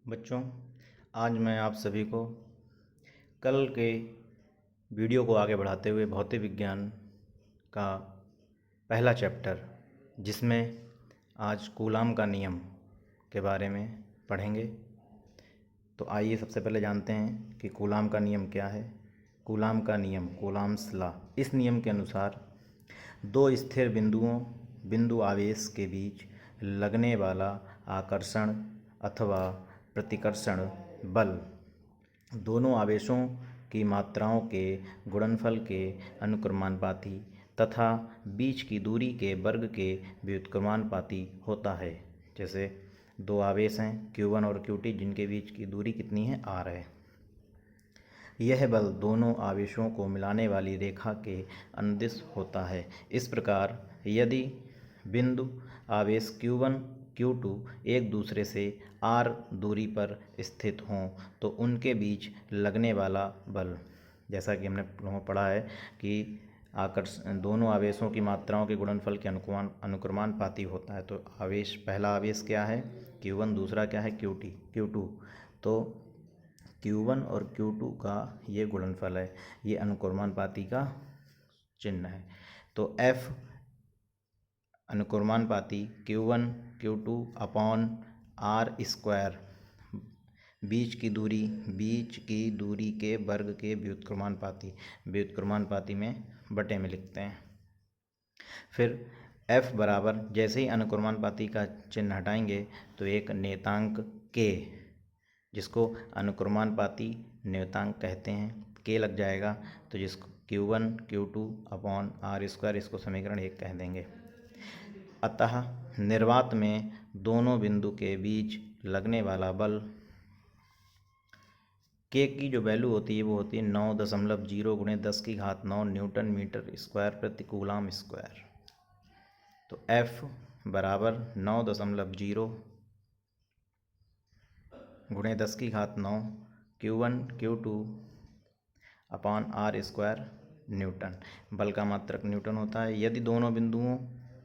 बच्चों, आज मैं आप सभी को कल के वीडियो को आगे बढ़ाते हुए भौतिक विज्ञान का पहला चैप्टर, जिसमें आज कूलाम का नियम के बारे में पढ़ेंगे। तो आइए सबसे पहले जानते हैं कि कूलाम का नियम क्या है। कूलाम का नियम, कूलाम्स लॉ। इस नियम के अनुसार दो स्थिर बिंदु आवेश के बीच लगने वाला आकर्षण अथवा प्रतिकर्षण बल दोनों आवेशों की मात्राओं के गुणनफल के अनुक्रमानुपाती तथा बीच की दूरी के वर्ग के व्युत्क्रमानुपाती होता है। जैसे दो आवेश हैं Q1 और Q2, जिनके बीच की दूरी कितनी है, R है। यह बल दोनों आवेशों को मिलाने वाली रेखा के अनुदिश होता है। इस प्रकार यदि बिंदु आवेश Q1 Q2 एक दूसरे से R दूरी पर स्थित हों तो उनके बीच लगने वाला बल, जैसा कि हमने पढ़ा है कि दोनों आवेशों की मात्राओं के गुणनफल के अनुक्रमानुपाती होता है। तो पहला आवेश क्या है, Q1, दूसरा क्या है, Q2। तो Q1 और Q2 का ये गुणनफल है, ये अनुक्रमानुपाती का चिन्ह है। तो F अनुक्रमानुपाती Q1 Q2 upon R square, बीच की दूरी के वर्ग के व्युत्क्रमानुपाती में बटे में लिखते हैं। फिर F बराबर, जैसे ही अनुक्रमानुपाती का चिन्ह हटाएंगे तो एक नियतांक K, जिसको अनुक्रमानुपाती नियतांक कहते हैं, K लग जाएगा। तो जिसको Q1 Q2 upon R square, इसको समीकरण 1 कह देंगे। अतः निर्वात में दोनों बिंदु के बीच लगने वाला बल K की जो वैल्यू होती है वो होती है 9.0 × 10⁹ न्यूटन मीटर स्क्वायर प्रति कूलाम स्क्वायर। तो F बराबर 9.0 × 10⁹ Q1 Q2 upon R square Newton. बल का मात्रक न्यूटन होता है। यदि दोनों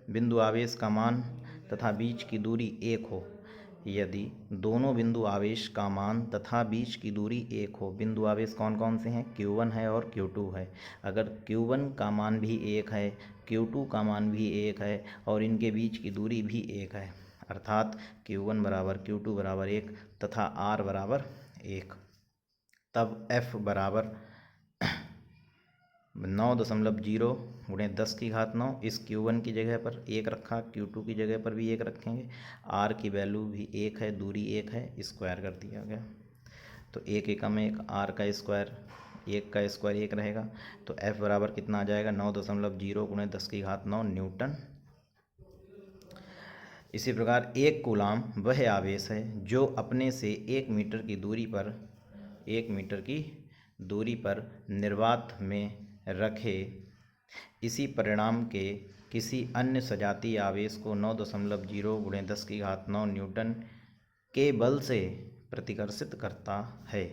बिंदु आवेश का मान तथा बीच की दूरी 1 हो, यदि दोनों बिंदु आवेश का मान तथा बीच की दूरी 1 हो, बिंदु आवेश कौन कौन से हैं, Q1 है और Q2 है। अगर Q1 का मान भी 1 है, Q2 का मान भी 1 है और इनके बीच की दूरी भी 1 है, अर्थात Q1 बराबर Q2 बराबर 1 तथा R बराबर 1, तब F बराबर 9.0 × 10⁹ इस Q1 की जगह पर 1 रखा, Q2 की जगह पर भी 1 रखेंगे, R की वैल्यू भी 1 है, दूरी 1 है, स्क्वायर कर दिया गया। तो 1 एकम 1, R का स्क्वायर, 1 का स्क्वायर 1 रहेगा। तो F बराबर कितना आ जाएगा, 9.0 × 10⁹ न्यूटन। इसी प्रकार एक कूलाम वह आवेश है जो अपने से 1 मीटर की दूरी पर निर्वात में रखे इसी परिमाण के किसी अन्य सजातीय आवेश को 9.0 × 10⁹ न्यूटन के बल से प्रतिकर्षित करता है।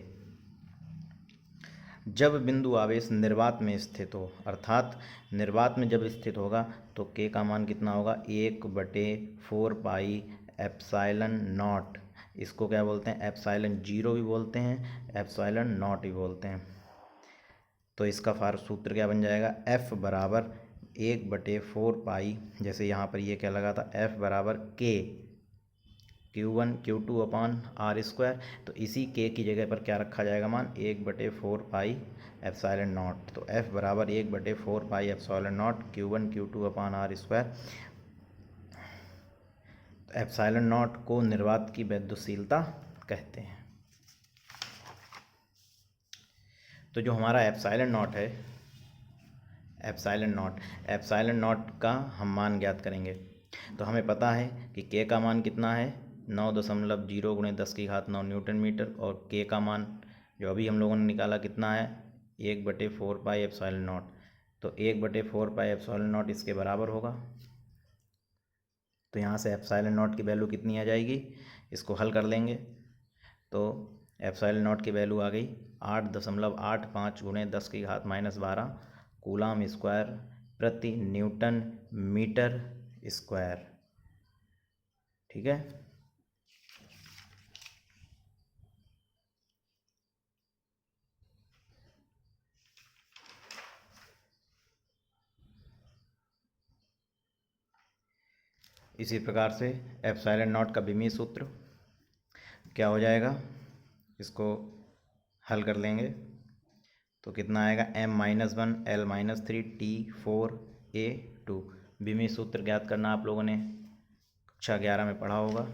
जब बिंदु आवेश निर्वात में स्थित हो, अर्थात निर्वात में जब स्थित होगा तो K का मान कितना होगा, 1/4 पाई एप्सिलॉन नॉट। इसको क्या बोलते हैं, एप्सिलॉन 0 भी बोलते हैं, एप्सिलॉन नॉट भी बोलते हैं। तो इसका सूत्र क्या बन जाएगा, F बराबर 1/4 पाई, जैसे यहाँ पर ये क्या लगा था, F बराबर K Q1 Q2 upon R square. तो इसी K की जगह पर क्या रखा जाएगा, मान 1/4 पाई एप्सिलॉन नॉट। तो F बराबर 1/4 pi epsilon not Q1 Q2 upon R square. Epsilon not को निर्वात की वैद्युतशीलता कहते हैं। तो जो हमारा एप्सिलॉन नॉट है, एप्सिलॉन नॉट का हम मान ज्ञात करेंगे। तो हमें पता है कि K का मान कितना है, 9.0 × 10⁹ न्यूटन मीटर, और K का मान जो अभी हम लोगों ने निकाला कितना है, 1/4 पाई एप्सिलॉन नॉट। तो 1/4 पाई एप्सिलॉन नॉट इसके बराबर होगा। तो यहाँ से एप्सिलॉन नॉट की वैल्यू कितनी आ जाएगी, इसको हल कर लेंगे तो एप्सिलॉन नॉट की वैल्यू आ गई 8.85 × 10⁻12 कूलाम स्क्वायर प्रति न्यूटन मीटर स्क्वायर। ठीक है। इसी प्रकार से एप्सिलॉन नॉट का विमीय सूत्र क्या हो जाएगा, इसको हल कर लेंगे तो कितना आएगा, m-1 L-3 T4a2। विमीय सूत्र ज्ञात करना आप लोगों ने कक्षा 11 में पढ़ा होगा।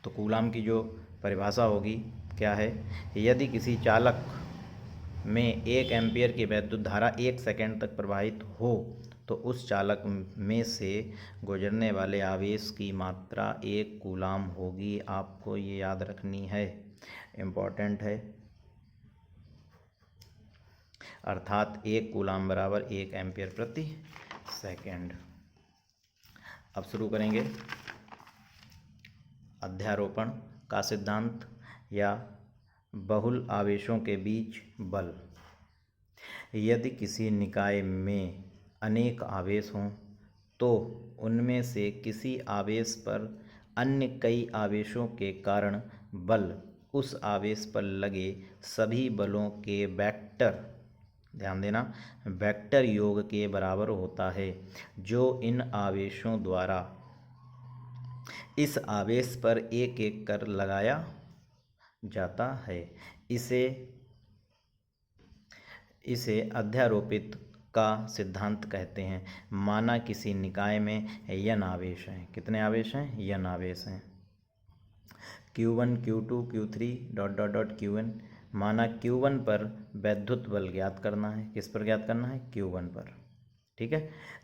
तो कूलाम की जो परिभाषा होगी क्या है, यदि किसी चालक में 1 एम्पियर की वैद्युत धारा 1 सेकंड तक प्रवाहित हो तो उस चालक में से गुजरने वाले आवेश की मात्रा 1 कूलाम होगी। आपको ये याद रखनी है, इम्पॉर्टेंट है। अर्थात 1 कूलाम बराबर 1 एम्पियर प्रति सेकंड। अब शुरू करेंगे अध्यारोपण का सिद्धांत या बहुल आवेशों के बीच बल। यदि किसी निकाय में अनेक आवेश हों तो उनमें से किसी आवेश पर अन्य कई आवेशों के कारण बल उस आवेश पर लगे सभी बलों के वेक्टर, ध्यान देना, वेक्टर योग के बराबर होता है, जो इन आवेशों द्वारा इस आवेश पर एक एक कर लगाया जाता है। इसे अध्यारोपित का सिद्धांत कहते हैं। माना किसी निकाय में n आवेश हैं। कितने आवेश हैं? n आवेश हैं। Q1 Q2 Q3 Qn। माना Q1 पर वैद्युत बल ज्ञात करना है। किस पर ज्ञात करना है? Q1 पर, ठीक है।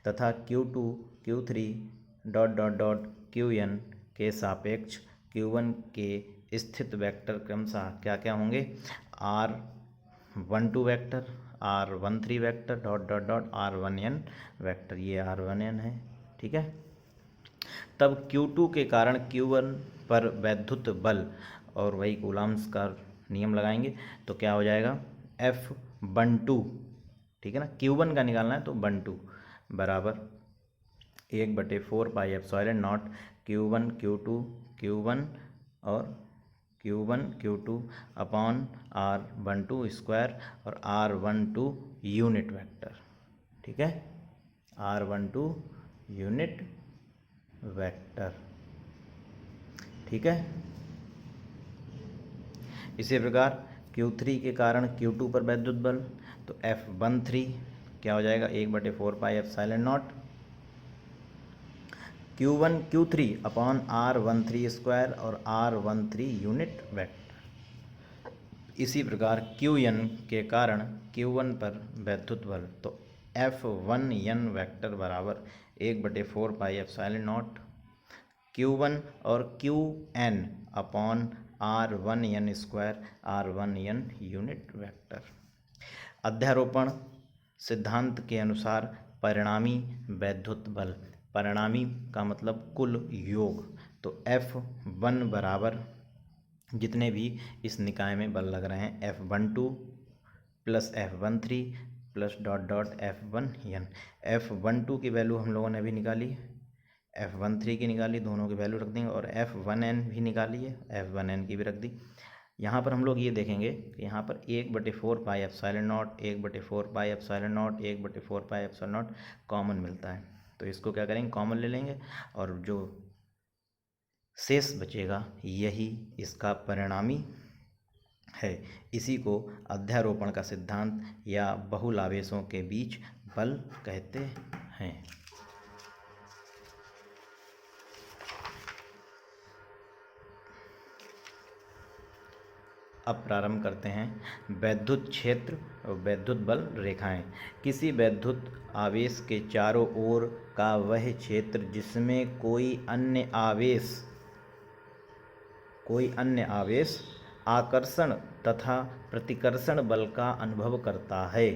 तथा Q2 Q3 Qn के सापेक्ष Q1 के स्थित वेक्टर क्रमशः क्या क्या होंगे? R12 vector, R13 vector R1n vector. ये R1n है, ठीक है। तब Q2 के कारण Q1 पर वैद्युत बल, और वही कूलाम्स का नियम लगाएंगे तो क्या हो जाएगा, F12, ठीक है ना। Q1 का निकालना है तो 12 बराबर 1/4 pi epsilon not Q1 Q2 Q1 और Q1 Q2 upon R12 square और R12 यूनिट वेक्टर, ठीक है, R12 यूनिट वेक्टर, ठीक है। इसी प्रकार Q3 के कारण Q2 पर वैद्युत बल, तो F13 क्या हो जाएगा, 1/4 pi epsilon not Q1 Q3 upon R13 square और R13 यूनिट वेक्टर। इसी प्रकार Qn के कारण Q1 पर वैद्युत बल, तो F1n वेक्टर बराबर 1/4 पाई एप्सिलॉन नॉट Q1 और Qn upon R1n square R1n unit vector. अध्यारोपण सिद्धांत के अनुसार परिणामी वैद्युत बल, परिणामी का मतलब कुल योग, तो F1 बराबर जितने भी इस निकाय में बल लग रहे हैं F12 plus F13 plus F1n। F12 की वैल्यू हम लोगों ने भी निकाली, F13 की निकाली, दोनों की वैल्यू रख देंगे, और F1n भी निकाली है, F1n की भी रख दी। यहाँ पर हम लोग ये देखेंगे कि यहाँ पर 1/4 pi epsilon not, 1/4 pi epsilon not, 1/4 pi epsilon not common मिलता है, तो इसको क्या करेंगे, कॉमन ले लेंगे, और जो शेष बचेगा यही इसका परिणामी है। इसी को अध्यारोपण का सिद्धांत या बहुल आवेशों के बीच बल कहते हैं। अब प्रारंभ करते हैं वैद्युत क्षेत्र और वैद्युत बल रेखाएं। किसी वैद्युत आवेश के चारों ओर का वह क्षेत्र जिसमें कोई अन्य आवेश आकर्षण तथा प्रतिकर्षण बल का अनुभव करता है,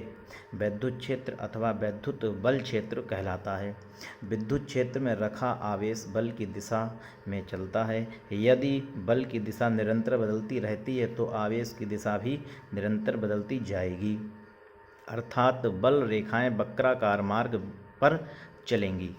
वैद्युत क्षेत्र अथवा वैद्युत बल क्षेत्र कहलाता है। विद्युत क्षेत्र में रखा आवेश बल की दिशा में चलता है। यदि बल की दिशा निरंतर बदलती रहती है तो आवेश की दिशा भी निरंतर बदलती जाएगी, अर्थात बल रेखाएं वक्राकार मार्ग पर चलेंगी।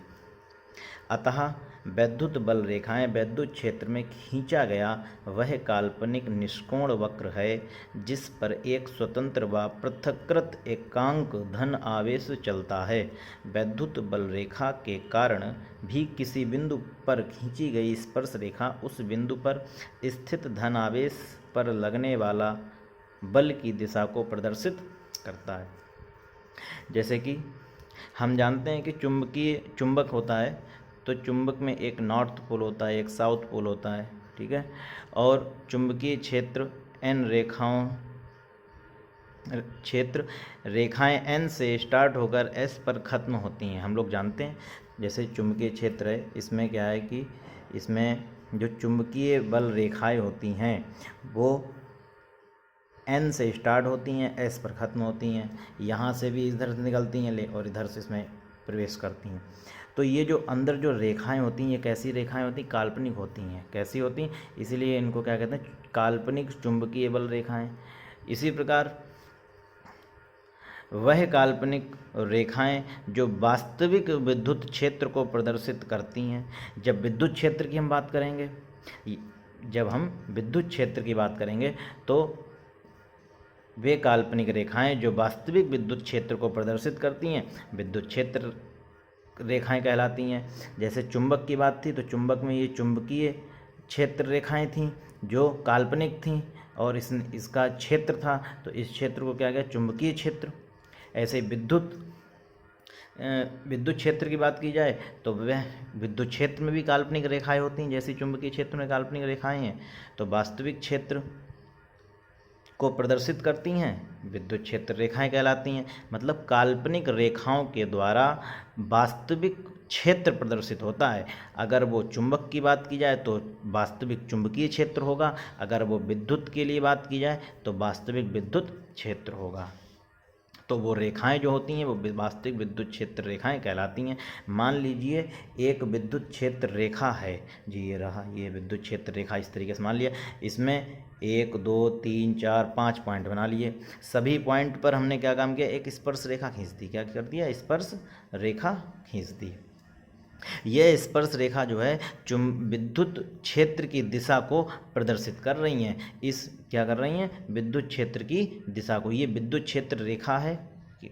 अतः वैद्युत बल रेखाएं विद्युत क्षेत्र में खींचा गया वह काल्पनिक निष्कोण वक्र है जिस पर एक स्वतंत्र व पृथक्कृत एकांक धन आवेश चलता है। वैद्युत बल रेखा के कारण भी किसी बिंदु पर खींची गई स्पर्श रेखा उस बिंदु पर स्थित धन आवेश पर लगने वाला बल की दिशा को प्रदर्शित करता है। जैसे कि हम जानते हैं कि चुंबक होता है, तो चुंबक में एक नॉर्थ पोल होता है, एक साउथ पोल होता है, ठीक है। और चुंबकीय क्षेत्र रेखाएं एन से स्टार्ट होकर एस पर ख़त्म होती हैं। हम लोग जानते हैं जैसे चुंबकीय क्षेत्र है, इसमें क्या है कि इसमें जो चुंबकीय बल रेखाएं होती हैं वो एन से स्टार्ट होती हैं, एस पर ख़त्म होती हैं। यहाँ से भी इधर से निकलती हैं और इधर से इसमें प्रवेश करती हैं। तो ये जो अंदर जो रेखाएं होती हैं, ये कैसी रेखाएं होती हैं? काल्पनिक होती हैं। कैसी होती हैं? इसीलिए इनको क्या कहते हैं? काल्पनिक चुंबकीय बल रेखाएं। इसी प्रकार वह काल्पनिक रेखाएं जो वास्तविक विद्युत क्षेत्र को प्रदर्शित करती हैं। जब विद्युत क्षेत्र की हम बात करेंगे, जब हम विद्युत क्षेत्र की बात करेंगे तो वे काल्पनिक रेखाएं जो वास्तविक विद्युत क्षेत्र को प्रदर्शित करती हैं विद्युत क्षेत्र रेखाएं कहलाती हैं। जैसे चुंबक की बात थी तो चुंबक में ये चुंबकीय क्षेत्र रेखाएं थीं जो काल्पनिक थीं और इसका क्षेत्र था, तो इस क्षेत्र को क्या गया? चुंबकीय क्षेत्र। ऐसे विद्युत क्षेत्र की बात की जाए तो वह विद्युत क्षेत्र में भी काल्पनिक रेखाएं होती हैं जैसे चुंबकीय क्षेत्र में काल्पनिक रेखाएं हैं, तो वास्तविक क्षेत्र को प्रदर्शित करती हैं विद्युत क्षेत्र रेखाएं कहलाती हैं। मतलब काल्पनिक रेखाओं के द्वारा वास्तविक क्षेत्र प्रदर्शित होता है। अगर वो चुंबक की बात की जाए तो वास्तविक चुंबकीय क्षेत्र होगा, अगर वो विद्युत के लिए बात की जाए तो वास्तविक विद्युत क्षेत्र होगा। तो वो रेखाएं जो होती हैं वो वास्तविक विद्युत क्षेत्र रेखाएं कहलाती हैं। मान लीजिए एक विद्युत क्षेत्र रेखा है जी, ये रहा, ये विद्युत क्षेत्र रेखा इस तरीके से मान लिया। इसमें 1 2 3 4 5 पॉइंट बना लिए। सभी पॉइंट पर हमने क्या काम किया? एक स्पर्श रेखा खींच दी। क्या कर दिया? स्पर्श रेखा खींच दी। यह स्पर्श रेखा जो है विद्युत क्षेत्र की दिशा को प्रदर्शित कर रही हैं। क्या कर रही हैं? विद्युत क्षेत्र की दिशा को। ये विद्युत क्षेत्र रेखा है,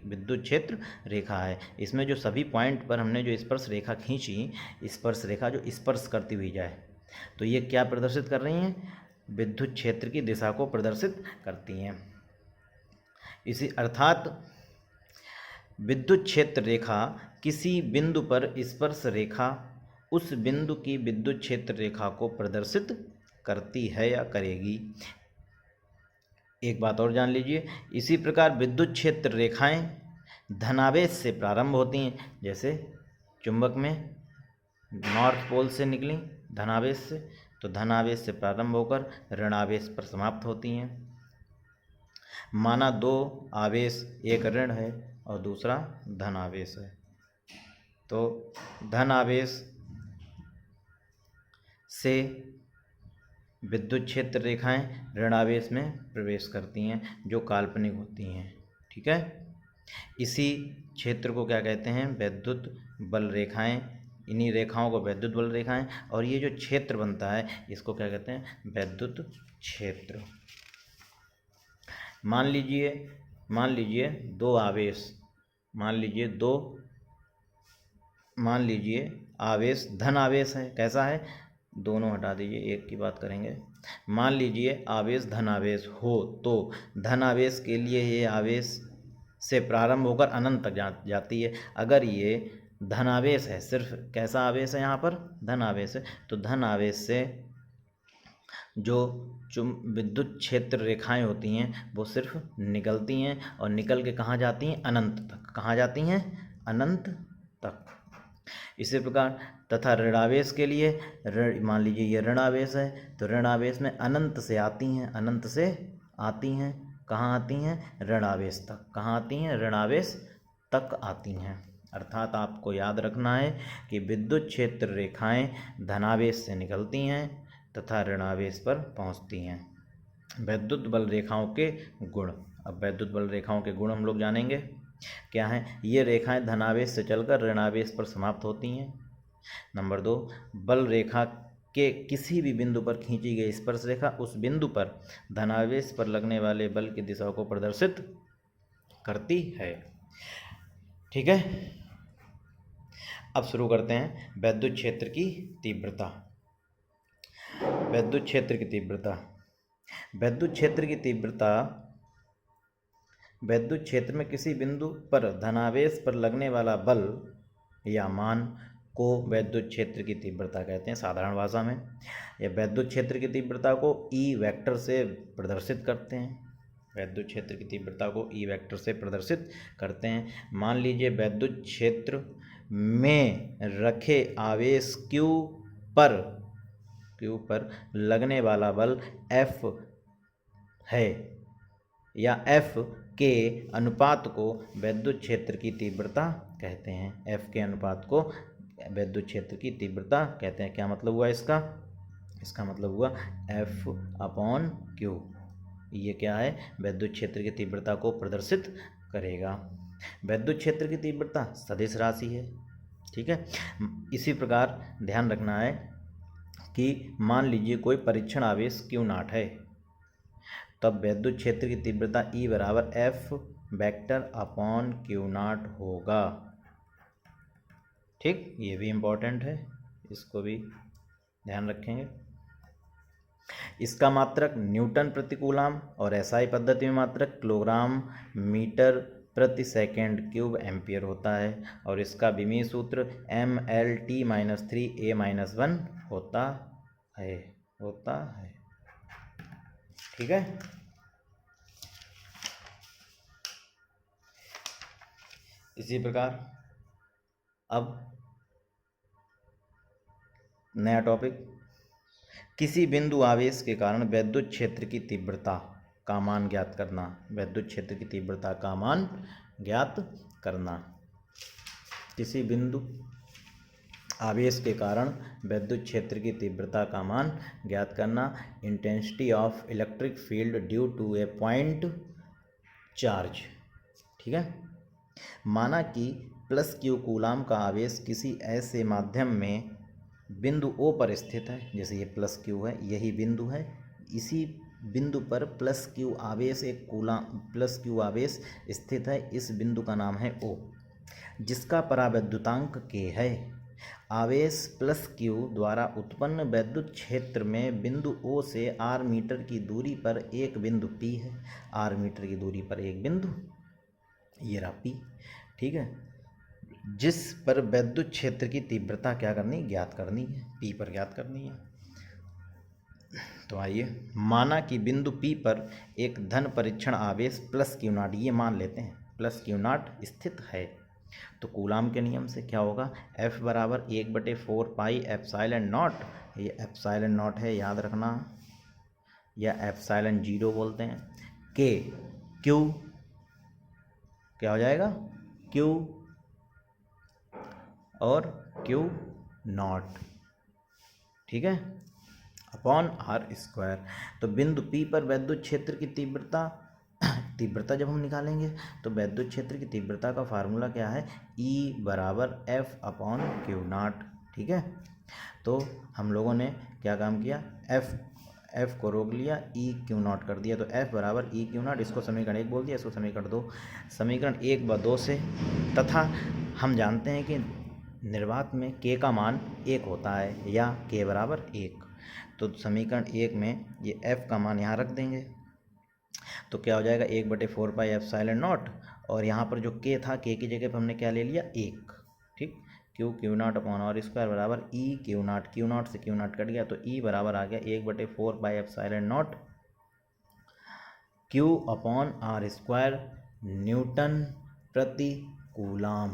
विद्युत क्षेत्र रेखा है। इसमें जो सभी पॉइंट पर हमने जो स्पर्श रेखा खींची, स्पर्श रेखा जो स्पर्श करती हुई जाए, तो ये क्या प्रदर्शित कर रही हैं? विद्युत क्षेत्र की दिशा को प्रदर्शित करती हैं। इसी अर्थात विद्युत क्षेत्र रेखा किसी बिंदु पर स्पर्श रेखा उस बिंदु की विद्युत क्षेत्र रेखा को प्रदर्शित करती है या करेगी। एक बात और जान लीजिए, इसी प्रकार विद्युत क्षेत्र रेखाएं धनावेश से प्रारंभ होती हैं। जैसे चुंबक में नॉर्थ पोल से निकली धनावेश से, तो धनावेश से प्रारंभ होकर ऋणावेश पर समाप्त होती हैं। माना दो आवेश, एक ऋण है और दूसरा धन आवेश है, तो धन आवेश से विद्युत क्षेत्र रेखाएं ऋण आवेश में प्रवेश करती हैं जो काल्पनिक होती हैं, ठीक है। इसी क्षेत्र को क्या कहते हैं? विद्युत बल रेखाएं। इन्हीं रेखाओं को विद्युत बल रेखाएं, और ये जो क्षेत्र बनता है इसको क्या कहते हैं? विद्युत क्षेत्र। मान लीजिए दो आवेश, मान लीजिए आवेश धन आवेश है। कैसा है? दोनों हटा दीजिए, एक की बात करेंगे। मान लीजिए आवेश धन आवेश हो तो धन आवेश के लिए ये आवेश से प्रारंभ होकर अनंत तक जाती है। अगर ये धन आवेश है, सिर्फ कैसा आवेश है? यहाँ पर धन आवेश है, तो धन आवेश से जो विद्युत क्षेत्र रेखाएं होती हैं वो सिर्फ निकलती हैं और निकल के कहाँ जाती हैं? अनंत तक। कहाँ जाती हैं? अनंत तक। इसी प्रकार तथा ऋणावेश के लिए मान लीजिए ये ऋणावेश है, तो ऋणावेश में अनंत से आती हैं, अनंत से आती हैं। कहाँ आती हैं? ऋणावेश तक। कहाँ आती हैं? ऋणावेश तक आती हैं। अर्थात आपको याद रखना है कि विद्युत क्षेत्र रेखाएं धनावेश से निकलती हैं तथा ऋणावेश पर पहुंचती हैं। विद्युत बल रेखाओं के गुण। अब विद्युत बल रेखाओं के गुण हम लोग जानेंगे क्या हैं। ये रेखाएं धनावेश से चलकर ऋणावेश पर समाप्त होती हैं। नंबर 2, बल रेखा के किसी भी बिंदु पर खींची गई स्पर्श रेखा उस बिंदु पर धनावेश पर लगने वाले बल की दिशा को प्रदर्शित करती है। ठीक है, अब शुरू करते हैं वैद्युत क्षेत्र की तीव्रता। वैद्युत क्षेत्र की तीव्रता, वैद्युत क्षेत्र की तीव्रता वैद्युत क्षेत्र में किसी बिंदु पर धनावेश पर लगने वाला बल या मान को वैद्युत क्षेत्र की तीव्रता कहते हैं साधारण भाषा में। या वैद्युत क्षेत्र की तीव्रता को ई वेक्टर से प्रदर्शित करते हैं। वैद्युत क्षेत्र की तीव्रता को ई वेक्टर से प्रदर्शित करते हैं। मान लीजिए वैद्युत क्षेत्र में रखे आवेश Q पर लगने वाला बल F है या F के अनुपात को वैद्युत क्षेत्र की तीव्रता कहते हैं। F के अनुपात को वैद्युत क्षेत्र की तीव्रता कहते हैं। क्या मतलब हुआ इसका? इसका मतलब हुआ F/Q। ये क्या है? वैद्युत क्षेत्र की तीव्रता को प्रदर्शित करेगा। वैद्युत क्षेत्र की तीव्रता सदिश राशि है। ठीक है, इसी प्रकार ध्यान रखना है कि मान लीजिए कोई परीक्षण आवेश Q0 है, तब वैद्युत क्षेत्र की तीव्रता E बराबर F/Q0 होगा। ठीक, ये भी इम्पोर्टेंट है, इसको भी ध्यान रखेंगे। इसका मात्रक न्यूटन प्रति कूलाम और एसआई पद्धति में मात्रक किलोग्राम मीटर प्रति सेकेंड क्यूब एम्पियर होता है और इसका विमीय सूत्र MLT-3A-1 होता है। ठीक है, इसी प्रकार अब नया टॉपिक, किसी बिंदु आवेश के कारण वैद्युत क्षेत्र की तीव्रता का मान ज्ञात करना। वैद्युत क्षेत्र की तीव्रता का मान ज्ञात करना। किसी बिंदु आवेश के कारण वैद्युत क्षेत्र की तीव्रता का मान ज्ञात करना। Intensity of electric field due to a point charge. ठीक है, माना कि +Q कूलाम का आवेश किसी ऐसे माध्यम में बिंदु O पर स्थित है। जैसे ये +Q है, यही बिंदु है, इसी बिंदु पर +Q आवेश एक कूलाम +Q आवेश स्थित है। इस बिंदु का नाम है O, जिसका परावैद्युतांक K है। आवेश +Q द्वारा उत्पन्न वैद्युत क्षेत्र में बिंदु O से r मीटर की दूरी पर एक बिंदु P है। r मीटर की दूरी पर एक बिंदु, ये रहा P। ठीक है, जिस पर वैद्युत क्षेत्र की तीव्रता क्या करनी, ज्ञात करनी है, P पर ज्ञात करनी है। तो आइए, माना कि बिंदु P पर एक धन परीक्षण आवेश +Q0, ये मान लेते हैं +Q0 स्थित है, तो कूलाम के नियम से क्या होगा? F बराबर 1/4πε0। ये ε0 है, याद रखना, या ε0 बोलते हैं। Q क्या हो जाएगा? Q और Q0, ठीक है, अपॉन r²। तो बिंदु P पर वैद्युत क्षेत्र की तीव्रता जब हम निकालेंगे तो वैद्युत क्षेत्र की तीव्रता का फार्मूला क्या है? E बराबर F/Q0। ठीक है, तो हम लोगों ने क्या काम किया? F को रोक लिया, EQ0 कर दिया, तो F बराबर EQ0। इसको समीकरण 1 बोल दिया, इसको समीकरण 2। समीकरण 1 व 2 से, तथा हम जानते हैं कि निर्वात में K का मान 1 होता है या K बराबर 1, तो समीकरण 1 में ये F का मान यहाँ रख देंगे, तो क्या हो जाएगा? 1/4πε0, और यहाँ पर जो K था, K की जगह पर हमने क्या ले लिया? 1। ठीक, Q0 अपॉन r² बराबर EQ0। Q0 से Q0 कट गया, तो E बराबर आ गया 1/4πε0 Q अपॉन r² न्यूटन प्रति कूलाम।